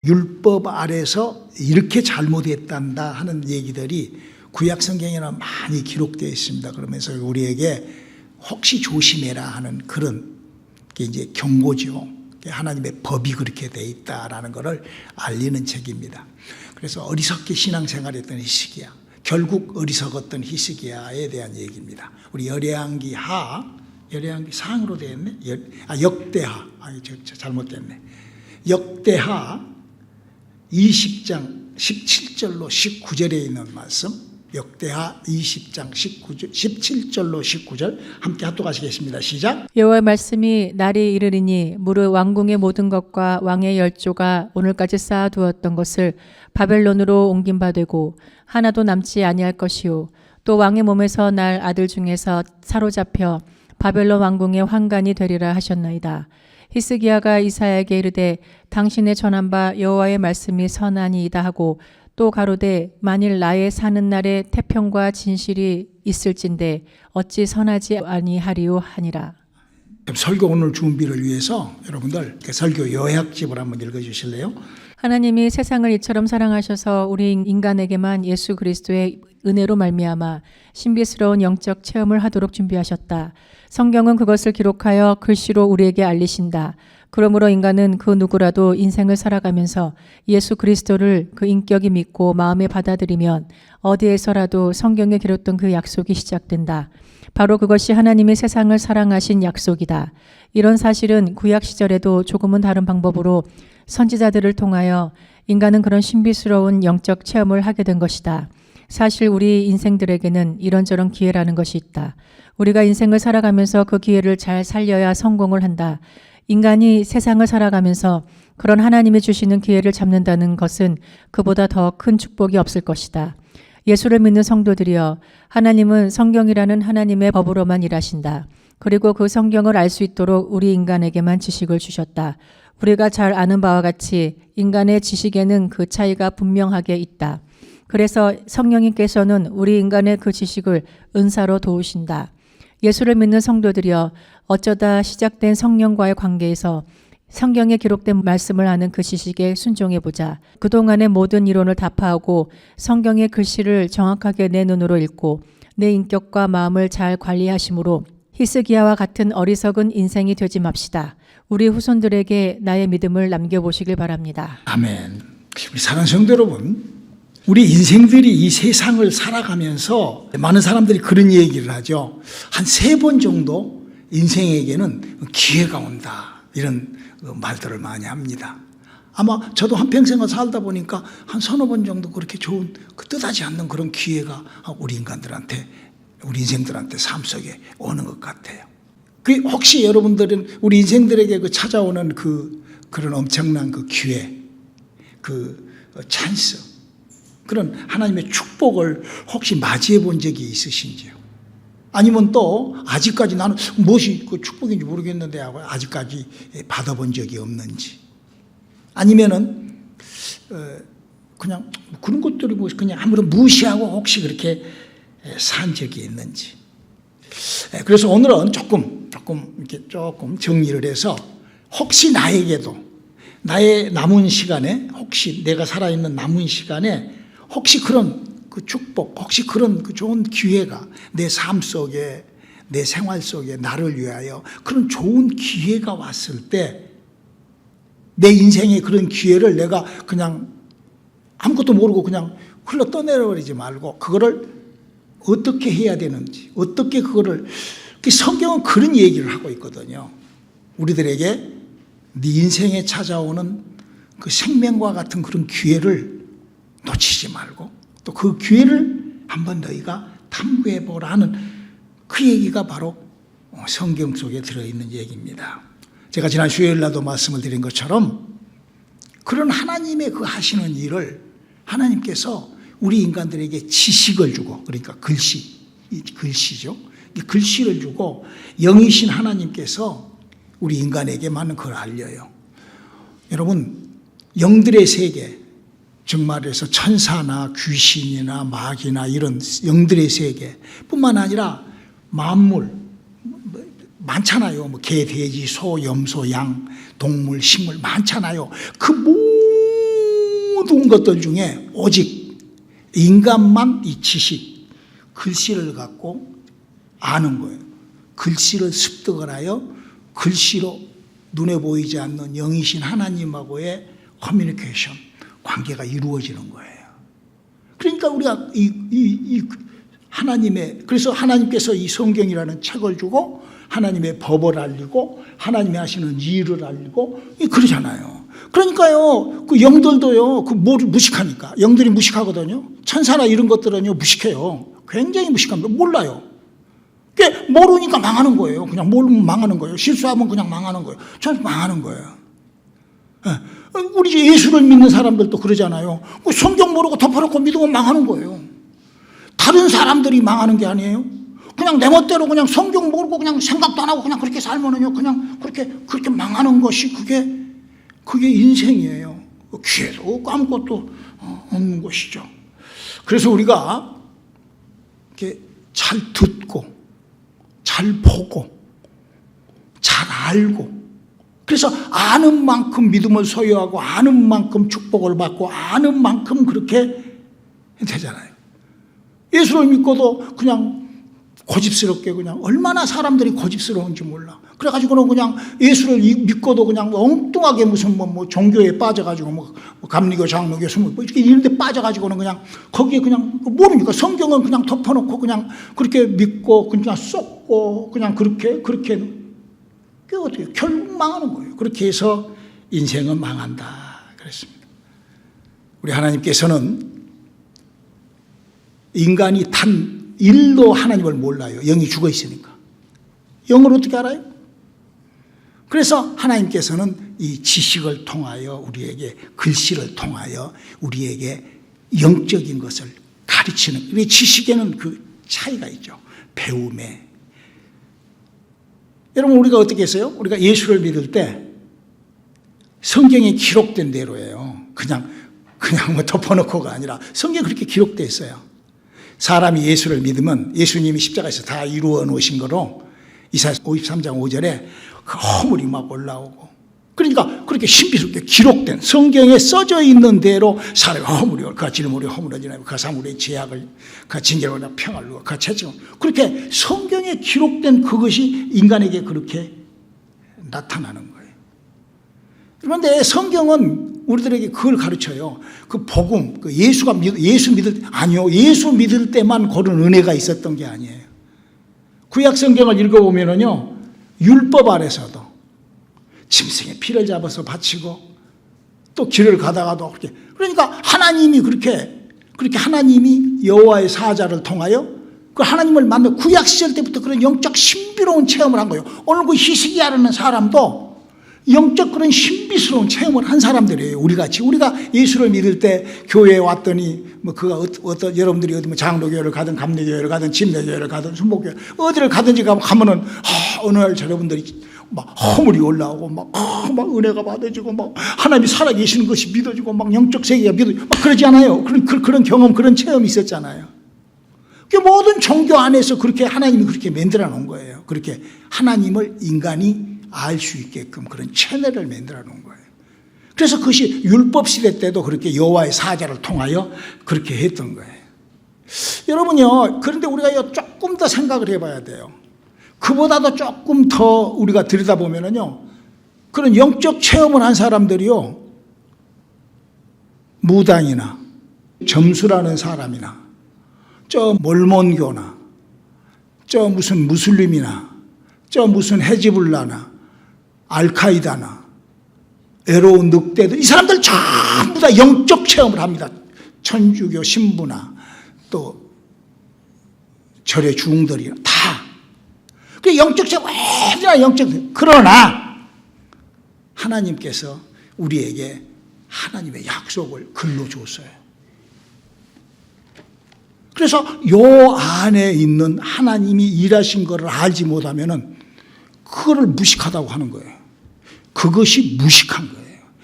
율법 아래서 이렇게 잘못했단다 하는 얘기들이 구약 성경에는 많이 기록되어 있습니다. 그러면서 우리에게 혹시 조심해라 하는 그런 게 이제 경고죠. 하나님의 법이 그렇게 돼 있다라는 것을 알리는 책입니다. 그래서 어리석게 신앙생활했던 히스기야, 결국 어리석었던 히스기야에 대한 얘기입니다. 우리 열왕기 상으로 되어 있네. 역대하. 잘못됐네. 역대하 20장 17절로 19절에 있는 말씀, 역대하 20장 17절로 19절 함께 합독하시겠습니다. 시작. 여호와의 말씀이 날이 이르리니 무릇 왕궁의 모든 것과 왕의 열조가 오늘까지 쌓아두었던 것을 바벨론으로 옮긴 바 되고 하나도 남지 아니할 것이요 또 왕의 몸에서 날 아들 중에서 사로잡혀 바벨론 왕궁의 환관이 되리라 하셨나이다. 히스기야가 이사야에게 이르되 당신의 전한 바 여호와의 말씀이 선하니이다 하고 또 가로되 만일 나의 사는 날에 태평과 진실이 있을진데 어찌 선하지 아니하리요 하니라. 설교 오늘 준비를 위해서 여러분들 설교 요약집을 한번 읽어주실래요? 하나님이 세상을 이처럼 사랑하셔서 우리 인간에게만 예수 그리스도의 은혜로 말미암아 신비스러운 영적 체험을 하도록 준비하셨다. 성경은 그것을 기록하여 글씨로 우리에게 알리신다. 그러므로 인간은 그 누구라도 인생을 살아가면서 예수 그리스도를 그 인격이 믿고 마음에 받아들이면 어디에서라도 성경에 기록된 그 약속이 시작된다. 바로 그것이 하나님이 세상을 사랑하신 약속이다. 이런 사실은 구약 시절에도 조금은 다른 방법으로 선지자들을 통하여 인간은 그런 신비스러운 영적 체험을 하게 된 것이다. 사실 우리 인생들에게는 이런저런 기회라는 것이 있다. 우리가 인생을 살아가면서 그 기회를 잘 살려야 성공을 한다. 인간이 세상을 살아가면서 그런 하나님이 주시는 기회를 잡는다는 것은 그보다 더 큰 축복이 없을 것이다. 예수를 믿는 성도들이여, 하나님은 성경이라는 하나님의 법으로만 일하신다. 그리고 그 성경을 알 수 있도록 우리 인간에게만 지식을 주셨다. 우리가 잘 아는 바와 같이 인간의 지식에는 그 차이가 분명하게 있다. 그래서 성령님께서는 우리 인간의 그 지식을 은사로 도우신다. 예수를 믿는 성도들이여, 어쩌다 시작된 성령과의 관계에서 성경에 기록된 말씀을 하는 그 지식에 순종해보자. 그동안의 모든 이론을 다 파하고 성경의 글씨를 정확하게 내 눈으로 읽고 내 인격과 마음을 잘 관리하심으로 히스기야와 같은 어리석은 인생이 되지 맙시다. 우리 후손들에게 나의 믿음을 남겨보시길 바랍니다. 아멘. 우리 사랑하는 성도 여러분, 우리 인생들이 이 세상을 살아가면서 많은 사람들이 그런 얘기를 하죠. 한 3번 정도 인생에게는 기회가 온다, 이런 말들을 많이 합니다. 아마 저도 한평생을 살다 보니까 한 3-4번 정도 그렇게 좋은 뜻하지 않는 그런 기회가 우리 인간들한테, 우리 인생들한테 삶 속에 오는 것 같아요. 그 혹시 여러분들은 우리 인생들에게 그 찾아오는 그런 엄청난 그 기회, 그 찬스, 그런 하나님의 축복을 혹시 맞이해 본 적이 있으신지요? 아니면 또 아직까지 나는 무엇이 그 축복인지 모르겠는데 하고 아직까지 받아본 적이 없는지, 아니면은 그냥 그런 것들이 뭐 그냥 아무런 무시하고 혹시 그렇게 산 적이 있는지. 그래서 오늘은 조금 정리를 해서 혹시 나에게도 나의 남은 시간에, 혹시 내가 살아있는 남은 시간에 혹시 그런 그 축복, 혹시 그런 그 좋은 기회가 내 삶 속에, 내 생활 속에 나를 위하여 그런 좋은 기회가 왔을 때 내 인생의 그런 기회를 내가 그냥 아무것도 모르고 그냥 흘러 떠내려버리지 말고 그거를 어떻게 해야 되는지, 어떻게 그거를, 성경은 그런 얘기를 하고 있거든요. 우리들에게 네 인생에 찾아오는 그 생명과 같은 그런 기회를 놓치지 말고 또 그 기회를 한번 너희가 탐구해보라 하는 그 얘기가 바로 성경 속에 들어있는 얘기입니다. 제가 지난 수요일날도 말씀을 드린 것처럼 그런 하나님의 그 하시는 일을 하나님께서 우리 인간들에게 지식을 주고, 그러니까 글씨죠. 글씨를 주고 영이신 하나님께서 우리 인간에게만 그걸 알려요. 여러분, 영들의 세계, 정말해서 천사나 귀신이나 마귀나 이런 영들의 세계뿐만 아니라 만물 많잖아요. 뭐 개, 돼지, 소, 염소, 양, 동물, 식물 많잖아요. 그 모든 것들 중에 오직 인간만 이 지식, 글씨를 갖고 아는 거예요. 글씨를 습득을 하여 글씨로 눈에 보이지 않는 영이신 하나님하고의 커뮤니케이션, 관계가 이루어지는 거예요. 그러니까 우리가 이 하나님의, 그래서 하나님께서 이 성경이라는 책을 주고 하나님의 법을 알리고 하나님이 하시는 일을 알리고 그러잖아요. 그러니까요, 그 영들도요, 그 뭐를 무식하니까. 영들이 무식하거든요. 천사나 이런 것들은요, 무식해요. 굉장히 무식합니다. 몰라요. 그게 모르니까 망하는 거예요. 그냥 모르면 망하는 거예요. 실수하면 그냥 망하는 거예요. 전 망하는 거예요. 우리 예수를 믿는 사람들도 그러잖아요. 성경 모르고 덮어놓고 믿으면 망하는 거예요. 다른 사람들이 망하는 게 아니에요. 그냥 내 멋대로 그냥 성경 모르고 그냥 생각도 안 하고 그냥 그렇게 살면은요, 그냥 그렇게 망하는 것이 그게 인생이에요. 기회도 없고 아무것도 없는 것이죠. 그래서 우리가 이렇게 잘 듣고, 잘 보고, 잘 알고, 그래서 아는 만큼 믿음을 소유하고 아는 만큼 축복을 받고 아는 만큼 그렇게 되잖아요. 예수를 믿고도 그냥 고집스럽게 그냥 얼마나 사람들이 고집스러운지 몰라. 그래가지고는 그냥 예수를 믿고도 그냥 엉뚱하게 무슨 뭐 종교에 빠져가지고 뭐 감리교, 장로교, 스무 뭐 이렇게 이런 데 빠져가지고는 그냥 거기에 그냥 모르니까 성경은 그냥 덮어놓고 그냥 그렇게 믿고 그냥 쏟고 그냥 그렇게 그게 어떻게 결국 망하는 거예요. 그렇게 해서 인생은 망한다 그랬습니다. 우리 하나님께서는 인간이 단 1도 하나님을 몰라요. 영이 죽어 있으니까. 영을 어떻게 알아요? 그래서 하나님께서는 이 지식을 통하여 우리에게, 글씨를 통하여 우리에게 영적인 것을 가르치는, 우리 지식에는 그 차이가 있죠. 배움에. 여러분, 우리가 어떻게 했어요? 우리가 예수를 믿을 때 성경에 기록된 대로예요. 그냥 뭐 덮어놓고가 아니라 성경에 그렇게 기록되어 있어요. 사람이 예수를 믿으면 예수님이 십자가에서 다 이루어 놓으신 거로 이사야 53장 5절에 그 허물이 막 올라오고, 그러니까 그렇게 신비롭게 기록된 성경에 써져 있는 대로 사람의 허물이 올고 그 질물이 허물어지나요? 그 사물의 죄악을 그 징계로 평을 누고 그 채찍을, 그렇게 성경에 기록된 그것이 인간에게 그렇게 나타나는 거예요. 그런데 성경은 우리들에게 그걸 가르쳐요. 그 복음, 그 예수 믿을 때, 아니요. 예수 믿을 때만 그런 은혜가 있었던 게 아니에요. 구약 성경을 읽어보면은요, 율법 아래서도 짐승의 피를 잡아서 바치고 또 길을 가다가도 그렇게, 그러니까 하나님이 그렇게 하나님이 여호와의 사자를 통하여 그 하나님을 만나 구약 시절 때부터 그런 영적 신비로운 체험을 한 거예요. 오늘 그 히스기야라는 사람도 영적 그런 신비스러운 체험을 한 사람들이에요. 우리같이. 우리가 예수를 믿을 때 교회에 왔더니 뭐 그가 어떤 여러분들이 어디 뭐 장로교회를 가든 감리교회를 가든 침례교회를 가든 순복교회 어디를 가든지 가면은 어느 날 여러분들이 막 허물이 올라오고 막 은혜가 받아지고 막 하나님이 살아계시는 것이 믿어지고 막 영적 세계가 믿어지고 막 그러지 않아요? 그런 경험, 그런 체험이 있었잖아요. 그 모든 종교 안에서 그렇게 하나님이 그렇게 만들어 놓은 거예요. 그렇게 하나님을 인간이 알 수 있게끔 그런 채널을 만들어 놓은 거예요. 그래서 그것이 율법 시대 때도 그렇게 여호와의 사자를 통하여 그렇게 했던 거예요. 여러분요, 그런데 우리가 조금 더 생각을 해봐야 돼요. 그보다도 조금 더 우리가 들여다보면은요, 그런 영적 체험을 한 사람들이요, 무당이나 점수라는 사람이나 저 몰몬교나 저 무슨 무슬림이나 저 무슨 헤즈볼라나 알카이다나 에로운 늑대들, 이 사람들 전부 다 영적 체험을 합니다. 천주교 신부나 또 절의 중들이나 다. 그 영적 체험, 언제나 영적 체험. 그러나 하나님께서 우리에게 하나님의 약속을 글로 줬어요. 그래서 요 안에 있는 하나님이 일하신 것을 알지 못하면은 그거를 무식하다고 하는 거예요. 그것이 무식한 거예요.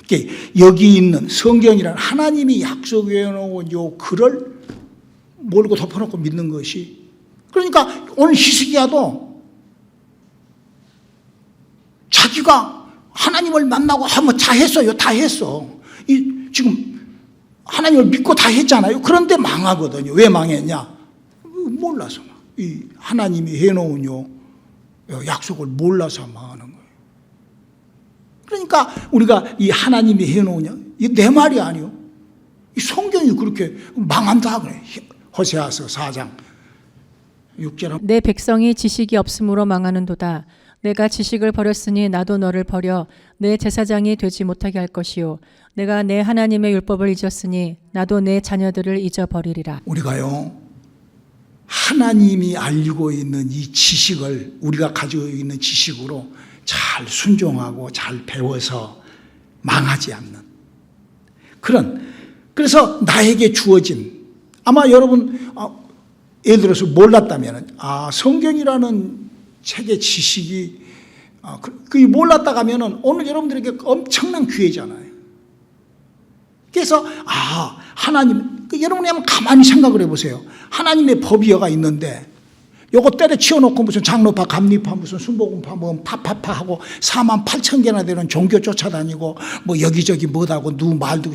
그러니까 여기 있는 성경이란 하나님이 약속해 놓은 요 글을 모르고 덮어놓고 믿는 것이, 그러니까 오늘 히스기야도 자기가 하나님을 만나고 하면 다 했어요. 다 했어. 지금 하나님을 믿고 다 했잖아요. 그런데 망하거든요. 왜 망했냐? 몰라서. 이 하나님이 해놓은 약속을 몰라서 망하는 거예요. 그러니까 우리가 이 하나님이 해놓은 이게 내 말이 아니요. 이 성경이 그렇게 망한다 그래. 호세아서 4장 6절은 내 백성이 지식이 없으므로 망하는도다. 내가 지식을 버렸으니 나도 너를 버려 내 제사장이 되지 못하게 할 것이요 내가 내 하나님의 율법을 잊었으니 나도 내 자녀들을 잊어버리리라. 우리가요, 하나님이 알고 있는 이 지식을 우리가 가지고 있는 지식으로 잘 순종하고 잘 배워서 망하지 않는 그래서 나에게 주어진, 아마 여러분 예를 들어서 몰랐다면 성경이라는 책의 지식이 그게 몰랐다 하면은 오늘 여러분들에게 엄청난 기회잖아요. 그래서 하나님, 여러분이 한번 가만히 생각을 해보세요. 하나님의 법이어가 있는데 요거 때려치워놓고 무슨 장로파, 감리파, 무슨 순복음파, 뭐 파파파 하고 48,000개나 되는 종교 쫓아다니고 뭐 여기저기 뭐다고 누구 말도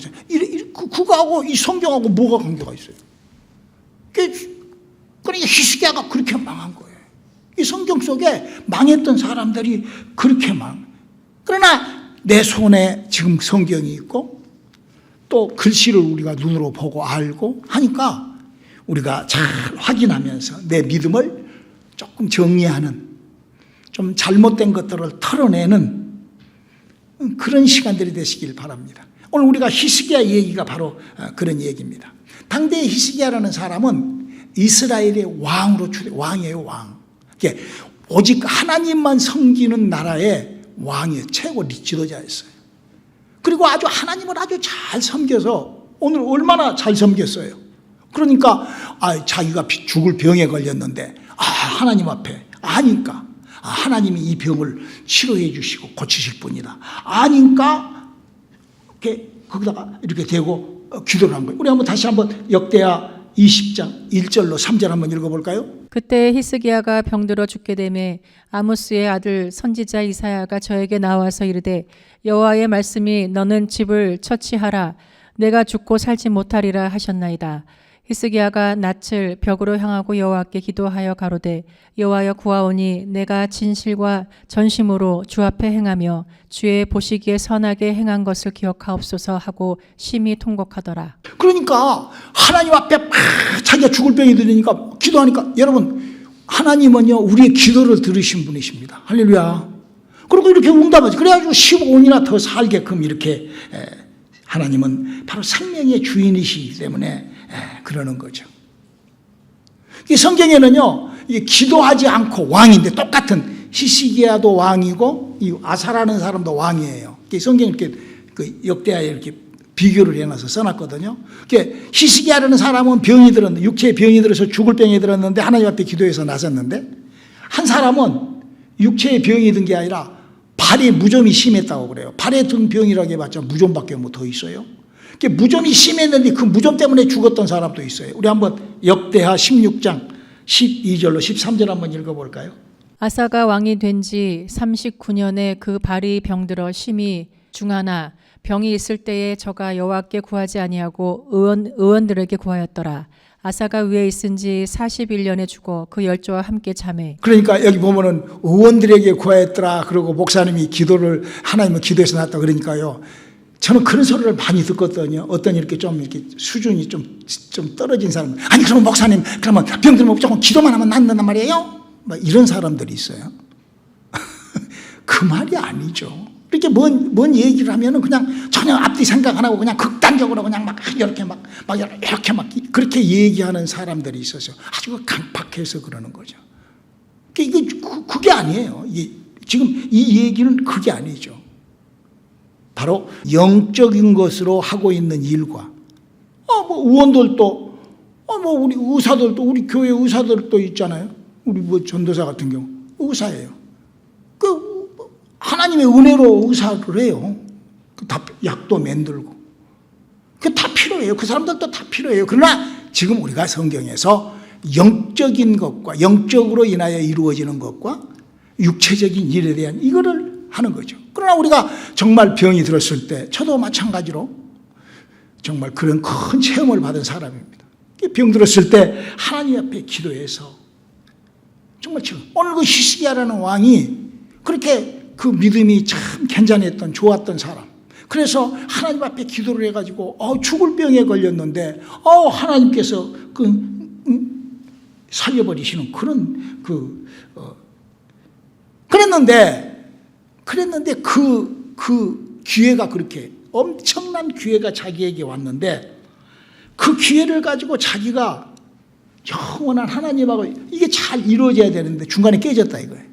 그거하고 이 성경하고 뭐가 관계가 있어요? 그러니까 히스기야가 그렇게 망한 거예요. 이 성경 속에 망했던 사람들이 그렇게 그러나 내 손에 지금 성경이 있고 또 글씨를 우리가 눈으로 보고 알고 하니까 우리가 잘 확인하면서 내 믿음을 조금 정리하는, 좀 잘못된 것들을 털어내는 그런 시간들이 되시길 바랍니다. 오늘 우리가 히스기야 얘기가 바로 그런 얘기입니다. 당대의 히스기야라는 사람은 이스라엘의 왕이에요, 왕. 오직 하나님만 섬기는 나라의 왕이에요. 최고 지도자였어요. 그리고 하나님을 아주 잘 섬겨서 오늘 얼마나 잘 섬겼어요. 그러니까 자기가 죽을 병에 걸렸는데 하나님 앞에 아니까 하나님이 이 병을 치료해 주시고 고치실 분이다 아니까 거기다가 이렇게 대고 기도를 한 거예요. 우리 다시 한번 역대하 20장 1절로 3절 한번 읽어볼까요? 그때 히스기야가 병들어 죽게 되매 아모스의 아들 선지자 이사야가 저에게 나와서 이르되 여호와의 말씀이 너는 집을 처치하라 내가 죽고 살지 못하리라 하셨나이다. 히스기야가 낯을 벽으로 향하고 여호와께 기도하여 가로되 여호와여 구하오니 내가 진실과 전심으로 주 앞에 행하며 주의 보시기에 선하게 행한 것을 기억하옵소서 하고 심히 통곡하더라. 그러니까 하나님 앞에 막 자기가 죽을 병이 들으니까 기도하니까 여러분 하나님은요 우리의 기도를 들으신 분이십니다. 할렐루야. 그리고 이렇게 응답하지. 그래가지고 15년이나 더 살게끔 이렇게 하나님은 바로 생명의 주인이시기 때문에 그러는 거죠. 이 성경에는요, 기도하지 않고 왕인데 똑같은 히스기야도 왕이고 이 아사라는 사람도 왕이에요. 성경이 이렇게 역대하에 이렇게 비교를 해놔서 써놨거든요. 히스기야라는 사람은 병이 들었는데 육체에 병이 들어서 죽을 병이 들었는데 하나님 앞에 기도해서 나섰는데 한 사람은 육체에 병이 든 게 아니라 발에 무좀이 심했다고 그래요. 발에 든 병이라고 해봤자 무좀밖에 뭐 더 있어요. 무좀이 심했는데 그 무좀 때문에 죽었던 사람도 있어요. 우리 한번 역대하 16장 12절로 13절 한번 읽어볼까요? 아사가 왕이 된 지 39년에 그 발이 병들어 심히 중하나 병이 있을 때에 저가 여호와께 구하지 아니하고 의원들에게 구하였더라. 아사가 위에 있은 지 41년에 죽어 그 열조와 함께 잠에. 그러니까 여기 보면은 의원들에게 구하였더라. 그리고 목사님이 기도를 하나님은 기도해서 났다 그러니까요. 저는 그런 소리를 많이 듣거든요. 어떤 이렇게 수준이 좀 떨어진 사람. 아니 그러면 목사님 그러면 병들면 조금 기도만 하면 낫는단 말이에요? 이런 사람들이 있어요. 그 말이 아니죠. 이렇게 뭔 얘기를 하면은 그냥 전혀 앞뒤 생각 안 하고 그냥 극단적으로 그냥 이렇게 그렇게 얘기하는 사람들이 있어서 아주 강팍해서 그러는 거죠. 그게 아니에요. 지금 이 얘기는 그게 아니죠. 바로 영적인 것으로 하고 있는 일과 의원들도 우리 의사들도 우리 교회 의사들도 있잖아요. 우리 전도사 같은 경우 의사예요. 하나님의 은혜로 의사를 해요. 다 약도 만들고. 다 필요해요. 그 사람들도 다 필요해요. 그러나 지금 우리가 성경에서 영적인 것과 영적으로 인하여 이루어지는 것과 육체적인 일에 대한 이거를 하는 거죠. 그러나 우리가 정말 병이 들었을 때 저도 마찬가지로 정말 그런 큰 체험을 받은 사람입니다. 병들었을 때 하나님 앞에 기도해서 정말 지금 오늘 그 히스기야라는 왕이 그렇게 그 믿음이 참 괜찮았던 좋았던 사람. 그래서 하나님 앞에 기도를 해가지고 죽을 병에 걸렸는데 하나님께서 살려버리시는 그런 그랬는데 그 기회가 그렇게 엄청난 기회가 자기에게 왔는데 그 기회를 가지고 자기가 영원한 하나님하고 이게 잘 이루어져야 되는데 중간에 깨졌다 이거예요.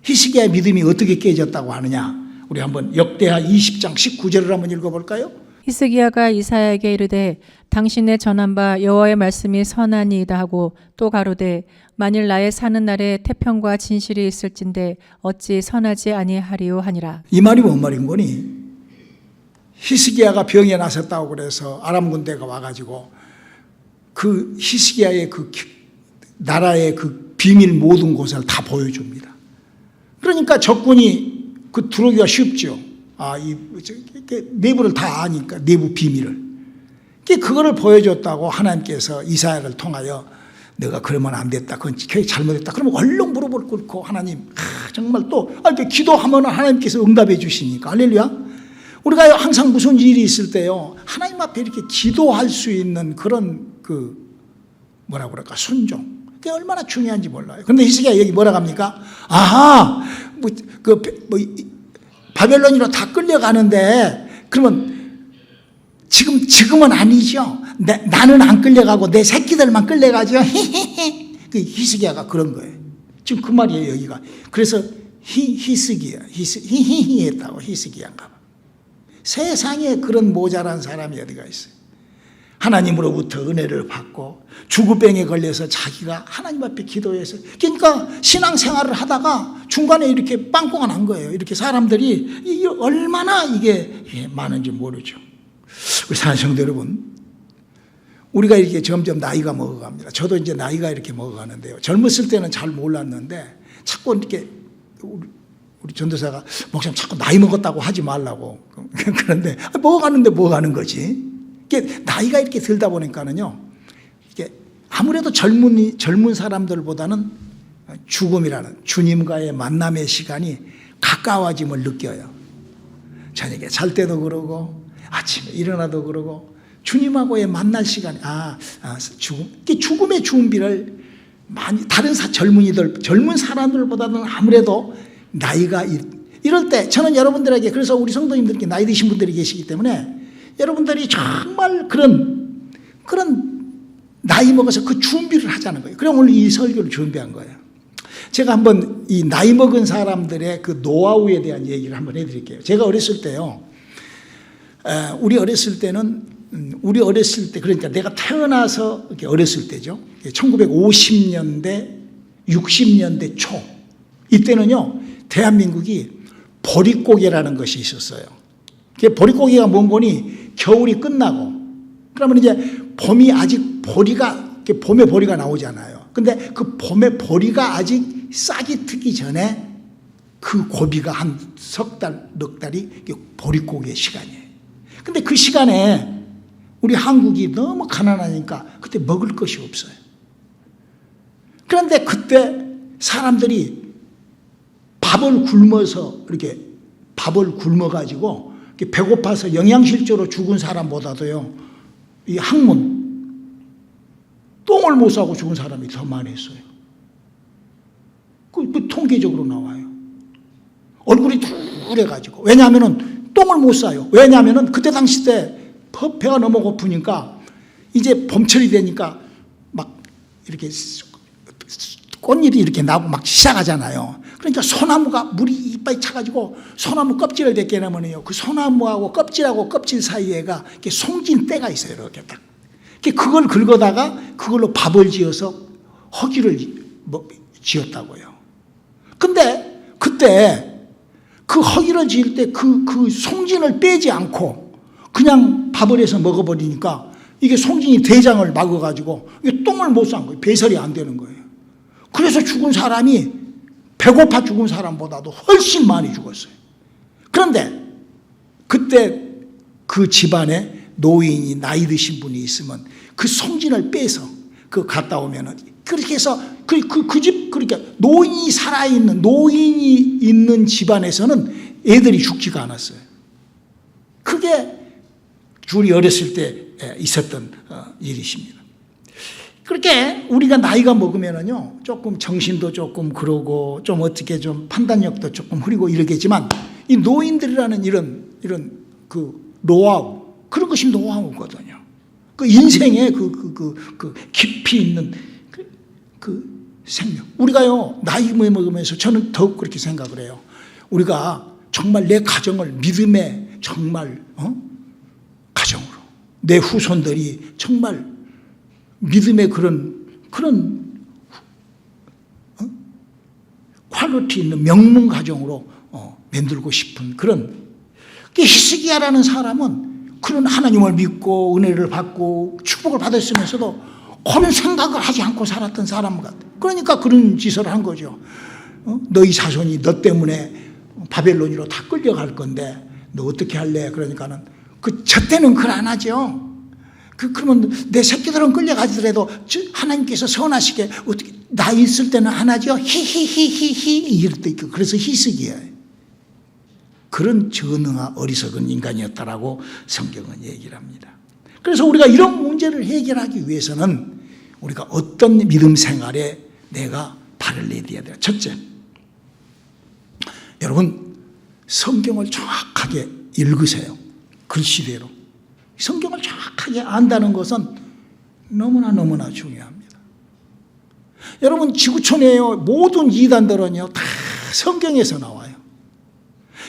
히스기야의 믿음이 어떻게 깨졌다고 하느냐? 우리 한번 역대하 20장 19절을 한번 읽어볼까요? 히스기야가 이사야에게 이르되 당신의 전한 바 여호와의 말씀이 선하니이다 하고 또 가로되 만일 나의 사는 날에 태평과 진실이 있을진데 어찌 선하지 아니하리요 하니라. 이 말이 뭔 말인 거니? 히스기야가 병에 나섰다고 그래서 아람 군대가 와가지고 그 히스기야의 그 나라의 그 비밀 모든 곳을 다 보여줍니다. 그러니까 적군이 들어오기가 쉽죠. 내부를 다 아니까 내부 비밀을. 그거를 보여줬다고 하나님께서 이사야를 통하여 내가 그러면 안 됐다. 그건 잘못했다. 그러면 얼른 무릎을 꿇고 하나님 정말 또 이렇게 기도하면 하나님께서 응답해 주시니까 할렐루야. 우리가 항상 무슨 일이 있을 때요 하나님 앞에 이렇게 기도할 수 있는 그런 뭐라 그럴까 순종. 그게 얼마나 중요한지 몰라요. 그런데 히스기야 여기 뭐라 합니까? 바벨론으로 다 끌려가는데 그러면 지금은 아니죠. 나는 안 끌려가고 내 새끼들만 끌려가죠. 그 히스기야가 그런 거예요. 지금 그 말이에요 여기가. 그래서 히스기야 히히히했다고 히스기야인가 봐. 세상에 그런 모자란 사람이 어디가 있어요. 하나님으로부터 은혜를 받고 죽을병에 걸려서 자기가 하나님 앞에 기도해서 그러니까 신앙생활을 하다가 중간에 이렇게 빵꾸가 난 거예요. 이렇게 사람들이 이게 얼마나 이게 많은지 모르죠. 우리 사랑하는 성도 여러분, 우리가 이렇게 점점 나이가 먹어갑니다. 저도 이제 나이가 이렇게 먹어가는데요. 젊었을 때는 잘 몰랐는데 자꾸 이렇게 우리 전도사가 목사님 자꾸 나이 먹었다고 하지 말라고 그런데 먹어가는데 먹어가는 거지. 이게 나이가 이렇게 들다 보니까는요, 이게 아무래도 젊은 사람들보다는 죽음이라는 주님과의 만남의 시간이 가까워짐을 느껴요. 저녁에 잘 때도 그러고 아침에 일어나도 그러고 주님하고의 만날 시간이 죽음의 준비를 많이 다른 젊은 사람들보다는 아무래도 나이가 이럴 때 저는 여러분들에게 그래서 우리 성도님들께 나이 드신 분들이 계시기 때문에 여러분들이 정말 그런 나이 먹어서 그 준비를 하자는 거예요. 그럼 오늘 이 설교를 준비한 거예요. 제가 한번 이 나이 먹은 사람들의 그 노하우에 대한 얘기를 한번 해드릴게요. 제가 어렸을 때요, 우리 어렸을 때 그러니까 내가 태어나서 이렇게 어렸을 때죠. 1950년대, 60년대 초 이때는요 대한민국이 보릿고개라는 것이 있었어요. 보릿고개가 뭔 거니? 겨울이 끝나고 그러면 이제 봄이 아직 봄에 보리가 나오잖아요. 근데 그 봄에 보리가 아직 싹이 트기 전에 그 고비가 한 석 달, 넉 달이 보릿고개 시간이에요. 근데 그 시간에 우리 한국이 너무 가난하니까 그때 먹을 것이 없어요. 그런데 그때 사람들이 밥을 굶어가지고 배고파서 영양실조로 죽은 사람보다도요, 이 똥을 못 싸고 죽은 사람이 더 많았어요. 그 통계적으로 나와요. 얼굴이 뚫해가지고. 왜냐하면은 똥을 못 싸요. 왜냐하면은 그때 당시 때 배가 너무 고프니까 이제 봄철이 되니까 막 이렇게 꽃잎이 이렇게 나고 막 시작하잖아요. 그러니까 소나무가 물이 이빨이 차가지고 소나무 껍질을 벗겨내면요, 그 소나무하고 껍질하고 껍질 사이에가 이렇게 송진 때가 있어요. 이렇게 딱. 그걸 긁어다가 그걸로 밥을 지어서 허기를 지었다고요. 근데 그때 그 허기를 지을 때 그 송진을 빼지 않고 그냥 밥을 해서 먹어버리니까 이게 송진이 대장을 막아가지고 이게 똥을 못 싼 거예요. 배설이 안 되는 거예요. 그래서 죽은 사람이 배고파 죽은 사람보다도 훨씬 많이 죽었어요. 그런데 그때 그 집안에 노인이 나이 드신 분이 있으면 그 송진을 빼서 그 갔다 오면은 그렇게 해서 그 집 그러니까 노인이 있는 집안에서는 애들이 죽지가 않았어요. 그게 줄이 어렸을 때 있었던 일이십니다. 그렇게 우리가 나이가 먹으면은요, 조금 정신도 조금 그러고, 좀 어떻게 좀 판단력도 조금 흐리고 이러겠지만, 이 노인들이라는 이런 그 노하우, 그런 것이 노하우거든요. 그 인생의 그 깊이 있는 그 생명. 우리가요, 나이 먹으면서 저는 더욱 그렇게 생각을 해요. 우리가 정말 내 가정을 믿음의 정말, 가정으로. 내 후손들이 정말 믿음의 그런 퀄리티 있는 명문 가정으로 만들고 싶은 그런 히스기야라는 사람은 그런 하나님을 믿고 은혜를 받고 축복을 받았으면서도 그런 생각을 하지 않고 살았던 사람 같아. 그러니까 그런 짓을 한 거죠. 너희 자손이 너 때문에 바벨론으로 다 끌려갈 건데 너 어떻게 할래? 그러니까는 저 때는 그걸 안 하죠. 그러면 내 새끼들은 끌려가더라도 하나님께서 선하시게 어떻게 나 있을 때는 안 하죠. 히히히히히 이럴 때 있고 그래서 히스기야예요. 그런 전능한 어리석은 인간이었다라고 성경은 얘기를 합니다. 그래서 우리가 이런 문제를 해결하기 위해서는 우리가 어떤 믿음 생활에 내가 발을 내디뎌야 돼요. 첫째, 여러분 성경을 정확하게 읽으세요. 글씨대로. 성경을 정확하게 안다는 것은 너무나 중요합니다. 여러분 지구촌에요 모든 이단들은요 다 성경에서 나와요.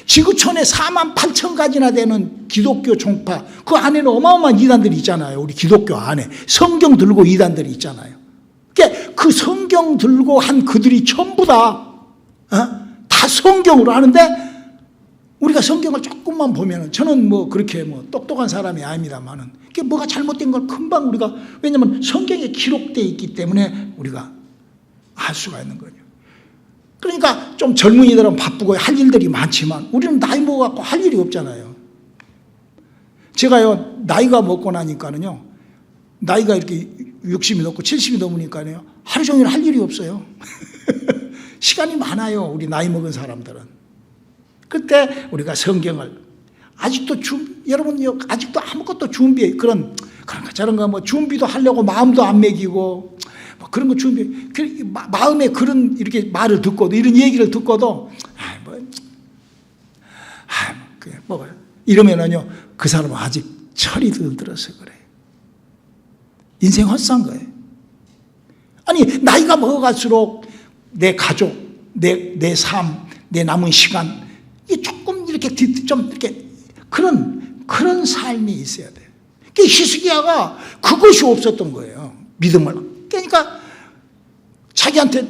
지구촌에 48,000가지나 되는 기독교 종파, 그 안에는 어마어마한 이단들이 있잖아요. 우리 기독교 안에 성경 들고 이단들이 있잖아요. 그러니까 그 성경 들고 한 그들이 전부 다 성경으로 하는데, 우리가 성경을 조금만 보면은, 저는 뭐 그렇게 뭐 똑똑한 사람이 아닙니다만은, 그게 뭐가 잘못된 걸 금방 우리가, 왜냐면 성경에 기록되어 있기 때문에 우리가 알 수가 있는 거죠. 그러니까 좀 젊은이들은 바쁘고 할 일들이 많지만 우리는 나이 먹어갖고 할 일이 없잖아요. 제가요 나이가 먹고 나니까는요, 나이가 이렇게 60이 넘고 70이 넘으니까요 하루 종일 할 일이 없어요. 시간이 많아요, 우리 나이 먹은 사람들은. 그때 우리가 성경을 아직도 여러분 아직도 아무것도 준비 그런 거 저런 거 뭐 준비도 하려고 마음도 안 먹이고 뭐 그런 거 준비 마음에 그런 이렇게 말을 듣고도 이런 얘기를 듣고도 이러면은요 그 사람은 아직 철이 덜 들어서 그래. 인생 헛산 거예요. 아니 나이가 먹어갈수록 내 가족, 내 삶, 내 남은 시간 이 조금 이렇게 좀 이렇게 그런 삶이 있어야 돼요. 히스기야가 그것이 없었던 거예요. 믿음을. 그러니까 자기한테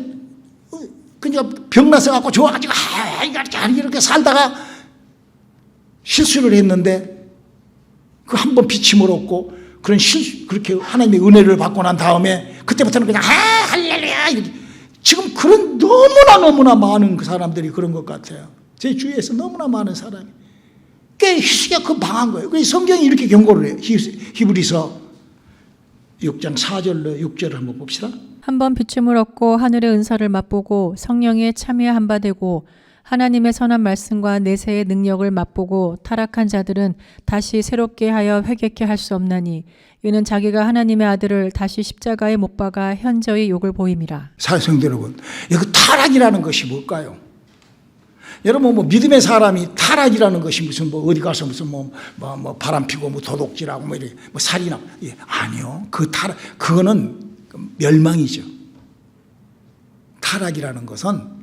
그냥 병나서 갖고 좋아가지고 이렇게 살다가 실수를 했는데 그 한 번 비침을 얻고 그렇게 하나님의 은혜를 받고 난 다음에 그때부터는 그냥 할렐루야 이렇게. 지금 그런 너무나 많은 그 사람들이 그런 것 같아요. 제 주위에서 너무나 많은 사람이. 꽤 히스기야 그 망한 거예요. 그래서 성경이 이렇게 경고를 해요. 히브리서 6장 4절로 6절을 한번 봅시다. 한번 비춤을 얻고 하늘의 은사를 맛보고 성령에 참여한 바 되고 하나님의 선한 말씀과 내세의 능력을 맛보고 타락한 자들은 다시 새롭게 하여 회개케 할 수 없나니 이는 자기가 하나님의 아들을 다시 십자가에 못 박아 현저히 욕을 보임이라. 사랑성도 여러분, 여기 타락이라는 것이 뭘까요? 여러분 뭐 믿음의 사람이 타락이라는 것이 무슨 뭐 어디 가서 무슨 뭐 바람 피고 뭐 도둑질하고 뭐 이렇게 뭐 살인하고 아니요. 그 타락 그거는 멸망이죠. 타락이라는 것은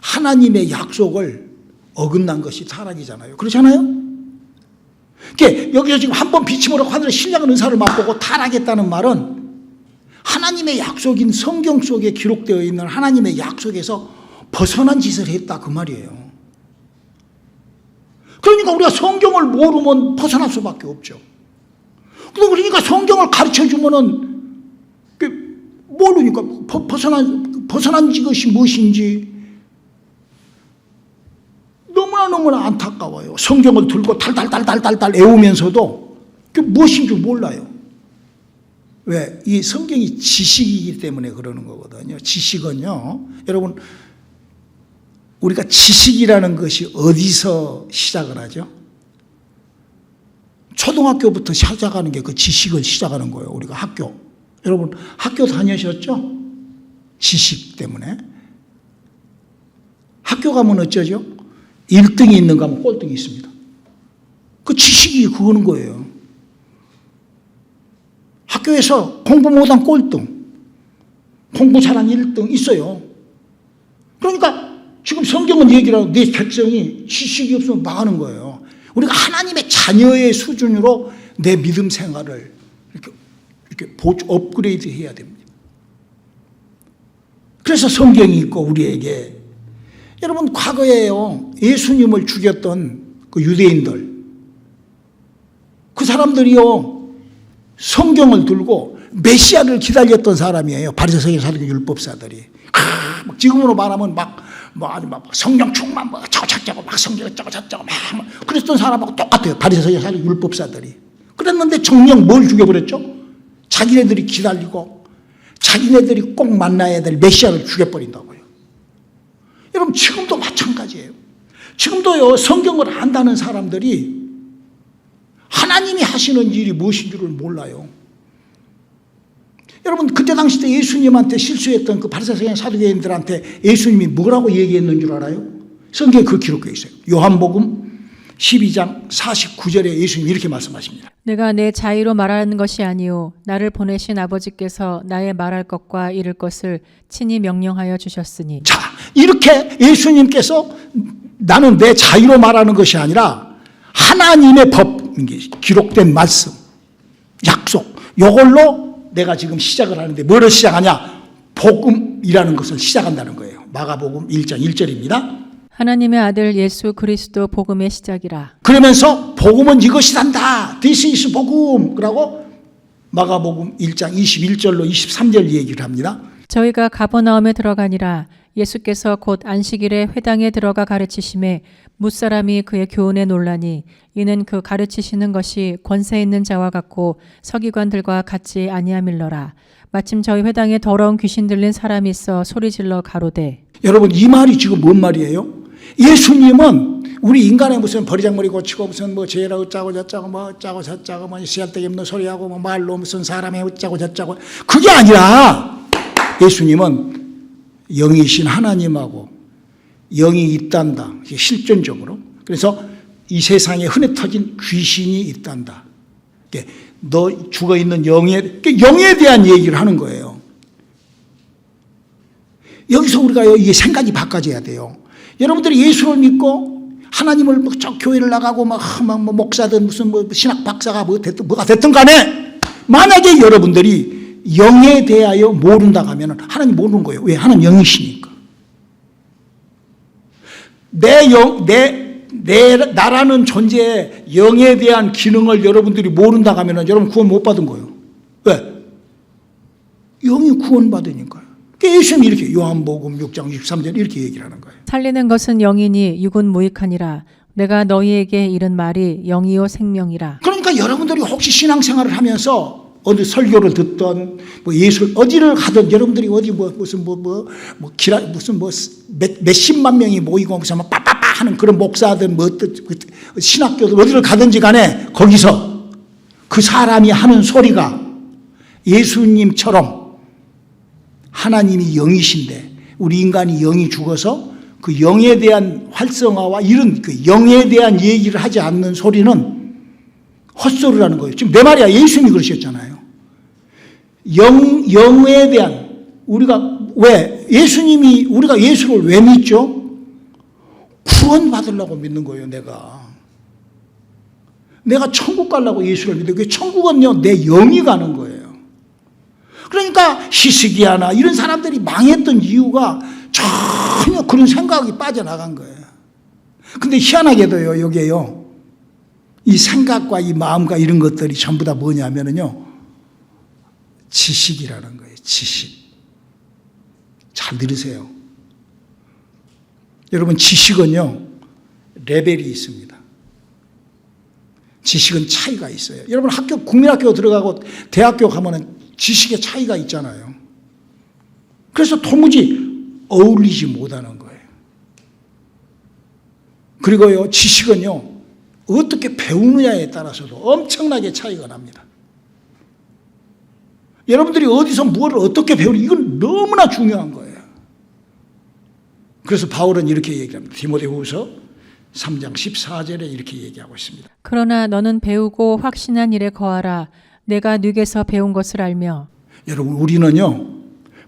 하나님의 약속을 어긋난 것이 타락이잖아요. 그렇잖아요? 그러니까 여기서 지금 한번 비침으로 하늘의 신령한 은사를 맛보고 타락했다는 말은 하나님의 약속인 성경 속에 기록되어 있는 하나님의 약속에서 벗어난 짓을 했다 그 말이에요. 그러니까 우리가 성경을 모르면 벗어날 수밖에 없죠. 그러니까 성경을 가르쳐 주면은 모르니까 벗어난 것이 무엇인지 너무나 안타까워요. 성경을 들고 달달달달달 외우면서도 그 무엇인 줄 몰라요. 왜? 이 성경이 지식이기 때문에 그러는 거거든요. 지식은요, 여러분, 우리가 지식이라는 것이 어디서 시작을 하죠? 초등학교부터 시작하는 게 그 지식을 시작하는 거예요. 우리가 학교. 여러분, 학교 다니셨죠? 지식 때문에. 학교 가면 어쩌죠? 1등이 있는가 하면 꼴등이 있습니다. 그 지식이 그거는 거예요. 학교에서 공부 못한 꼴등, 공부 잘한 1등 있어요. 그러니까 지금 성경은 얘기를 하고 내 백성이 지식이 없으면 망하는 거예요. 우리가 하나님의 자녀의 수준으로 내 믿음 생활을 이렇게 업그레이드 해야 됩니다. 그래서 성경이 있고 우리에게, 여러분, 과거에요, 예수님을 죽였던 그 유대인들, 그 사람들이요, 성경을 들고 메시아를 기다렸던 사람이에요. 바리새인, 사두개, 율법사들이. 지금으로 말하면 성령 충만 저쩌고 막 성경 저쩌고 막 그랬던 사람하고 똑같아요. 바리새인, 사두개, 율법사들이. 그랬는데 정녕 뭘 죽여버렸죠? 자기네들이 기다리고 자기네들이 꼭 만나야 될 메시아를 죽여버린다고요. 여러분, 지금도 마찬가지예요. 지금도요, 성경을 안다는 사람들이 하나님이 하시는 일이 무엇인 줄을 몰라요. 여러분, 그때 당시 때 예수님한테 실수했던 그 바리새인 사두개인들한테 예수님이 뭐라고 얘기했는 줄 알아요? 성경에 그 기록되어 있어요. 요한복음 12장 49절에 예수님이 이렇게 말씀하십니다. 내가 내 자의로 말하는 것이 아니요 나를 보내신 아버지께서 나의 말할 것과 이를 것을 친히 명령하여 주셨으니. 자, 이렇게 예수님께서 나는 내 자의로 말하는 것이 아니라 하나님의 법, 기록된 말씀, 약속, 이걸로 내가 지금 시작을 하는데, 뭐를 시작하냐? 복음이라는 것을 시작한다는 거예요. 마가복음 1장 1절입니다. 하나님의 아들 예수 그리스도 복음의 시작이라. 그러면서 복음은 이것이란다. This is 복음. 그러고 마가복음 1장 21절로 23절 얘기를 합니다. 저희가 가버나움에 들어가니라. 예수께서 곧 안식일에 회당에 들어가 가르치심에 뭇사람이 그의 교훈에 놀라니 이는 그 가르치시는 것이 권세 있는 자와 같고 서기관들과 같지 아니함일러라. 마침 저희 회당에 더러운 귀신 들린 사람이 있어 소리질러 가로되. 여러분, 이 말이 지금 뭔 말이에요? 예수님은 우리 인간의 무슨 버리장머리 고치고 무슨 뭐 죄라 어쩌고 저쩌고 뭐 어쩌고 저쩌고 뭐 씨알데기 없는 소리하고 뭐 말로 무슨 사람이 어쩌고 저쩌고, 그게 아니라 예수님은 영이신 하나님하고 영이 있단다. 실존적으로. 그래서 이 세상에 흔해 터진 귀신이 있단다. 너 죽어있는 영에 대한 얘기를 하는 거예요. 여기서 우리가 이게 생각이 바꿔져야 돼요. 여러분들이 예수를 믿고 하나님을 저 교회를 나가고 막 목사든 무슨 뭐 신학 박사가 뭐가 됐든 간에, 만약에 여러분들이 영에 대하여 모른다 하면 하나님 모르는 거예요. 왜? 하나님 영이시니까. 나라는 존재의 영에 대한 기능을 여러분들이 모른다 하면 여러분 구원 못 받은 거예요. 왜? 영이 구원받으니까요. 예수님이 이렇게 요한복음 6장 63절 이렇게 얘기를 하는 거예요. 살리는 것은 영이니 육은 무익하니라. 내가 너희에게 이른 말이 영이요 생명이라. 그러니까 여러분들이 혹시 신앙생활을 하면서 어디 설교를 듣던 뭐 예술 어디를 가든 여러분들이 어디 무슨 몇십만 명이 모이고 무슨 빠빠빠 하는 그런 목사든 신학교들 어디를 가든지 간에 거기서 그 사람이 하는 소리가 예수님처럼 하나님이 영이신데 우리 인간이 영이 죽어서 그 영에 대한 활성화와 이런 그 영에 대한 얘기를 하지 않는 소리는 헛소리라는 거예요. 지금 내 말이야. 예수님이 그러셨잖아요. 영에 대한, 우리가 왜 예수님이, 우리가 예수를 왜 믿죠? 구원 받으려고 믿는 거예요. 내가 천국 가려고 예수를 믿어요. 그 천국은요 내 영이 가는 거예요. 그러니까 히스기야나 이런 사람들이 망했던 이유가 전혀 그런 생각이 빠져나간 거예요. 근데 희한하게도요, 여기에요, 이 생각과 이 마음과 이런 것들이 전부 다 뭐냐면요, 지식이라는 거예요. 지식. 잘 들으세요. 여러분, 지식은요 레벨이 있습니다. 지식은 차이가 있어요. 여러분 국민학교 들어가고 대학교 가면은 지식의 차이가 있잖아요. 그래서 도무지 어울리지 못하는 거예요. 그리고요, 지식은요, 어떻게 배우느냐에 따라서도 엄청나게 차이가 납니다. 여러분들이 어디서 무엇을 어떻게 배우는, 이건 너무나 중요한 거예요. 그래서 바울은 이렇게 얘기합니다. 디모데후서 3장 14절에 이렇게 얘기하고 있습니다. 그러나 너는 배우고 확신한 일에 거하라. 내가 네게서 배운 것을 알며. 여러분, 우리는요,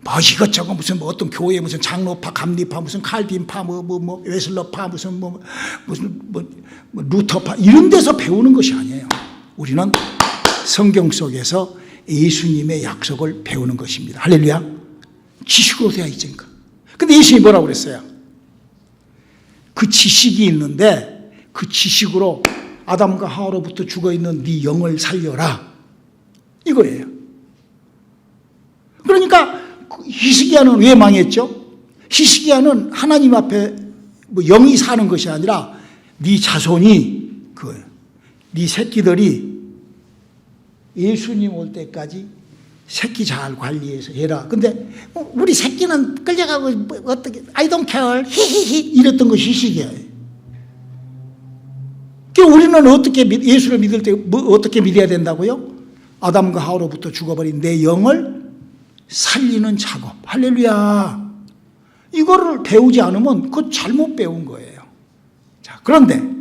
뭐 이것저것 무슨 뭐 어떤 교회 무슨 장로파, 감리파, 무슨 칼빈파, 웨슬러파, 무슨 루터파 이런 데서 배우는 것이 아니에요. 우리는 성경 속에서 예수님의 약속을 배우는 것입니다. 할렐루야. 지식으로 되어 있으니까. 근데 예수님이 뭐라고 그랬어요? 그 지식이 있는데 그 지식으로 아담과 하와로부터 죽어있는 네 영을 살려라, 이거예요. 그러니까 히스기야는 왜 망했죠? 히스기야는 하나님 앞에 뭐 영이 사는 것이 아니라 네 자손이, 네 새끼들이 예수님 올 때까지 새끼 잘 관리해서 해라. 근데 우리 새끼는 끌려가고 어떻게 I don't care 히히히 이랬던 것이 히스기야예요. 우리는 어떻게 예수를 믿을 때 어떻게 믿어야 된다고요? 아담과 하와로부터 죽어버린 내 영을 살리는 작업. 할렐루야. 이거를 배우지 않으면 그거 잘못 배운 거예요. 자, 그런데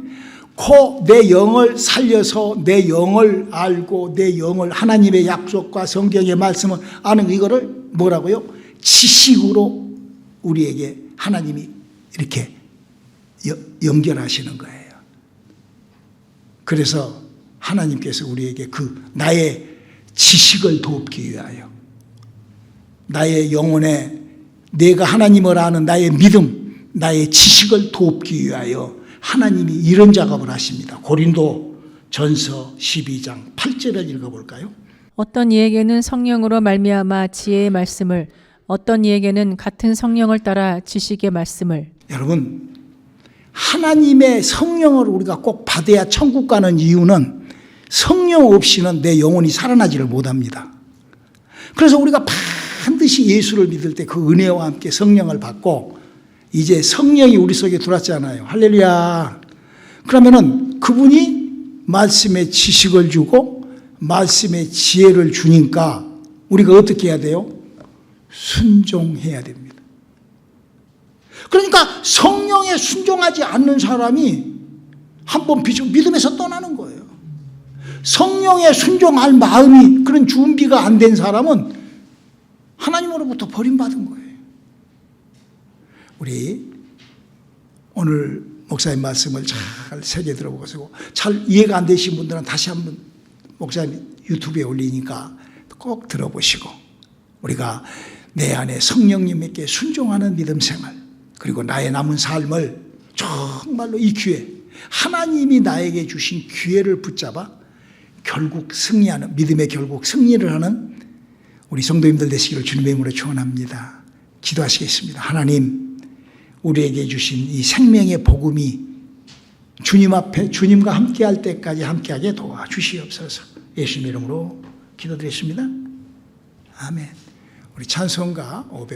내 영을 살려서 내 영을 알고 내 영을 하나님의 약속과 성경의 말씀을 아는 이거를 뭐라고요? 지식으로 우리에게 하나님이 이렇게 연결하시는 거예요. 그래서 하나님께서 우리에게 나의 지식을 돕기 위하여, 나의 영혼에 내가 하나님을 아는 나의 믿음, 나의 지식을 돕기 위하여 하나님이 이런 작업을 하십니다. 고린도 전서 12장 8절을 읽어볼까요? 어떤 이에게는 성령으로 말미암아 지혜의 말씀을, 어떤 이에게는 같은 성령을 따라 지식의 말씀을. 여러분, 하나님의 성령을 우리가 꼭 받아야 천국 가는 이유는 성령 없이는 내 영혼이 살아나지를 못합니다. 그래서 우리가 반드시 예수를 믿을 때 그 은혜와 함께 성령을 받고 이제 성령이 우리 속에 들어왔잖아요. 할렐루야. 그러면은 그분이 말씀의 지식을 주고 말씀의 지혜를 주니까 우리가 어떻게 해야 돼요? 순종해야 됩니다. 그러니까 성령에 순종하지 않는 사람이 한번 믿음에서 떠나는 거예요. 성령에 순종할 마음이, 그런 준비가 안 된 사람은 하나님으로부터 버림받은 거예요. 우리 오늘 목사님 말씀을 잘 새겨 들어보시고 잘 이해가 안 되신 분들은 다시 한번 목사님 유튜브에 올리니까 꼭 들어보시고, 우리가 내 안에 성령님께 순종하는 믿음 생활, 그리고 나의 남은 삶을 정말로 이 기회, 하나님이 나에게 주신 기회를 붙잡아 결국 승리하는, 믿음의 결국 승리를 하는 우리 성도님들 되시기를 주님의 이름으로 축원합니다. 기도하시겠습니다. 하나님, 우리에게 주신 이 생명의 복음이 주님 앞에 주님과 함께할 때까지 함께하게 도와주시옵소서. 예수님 이름으로 기도드렸습니다. 아멘. 우리 찬송가 500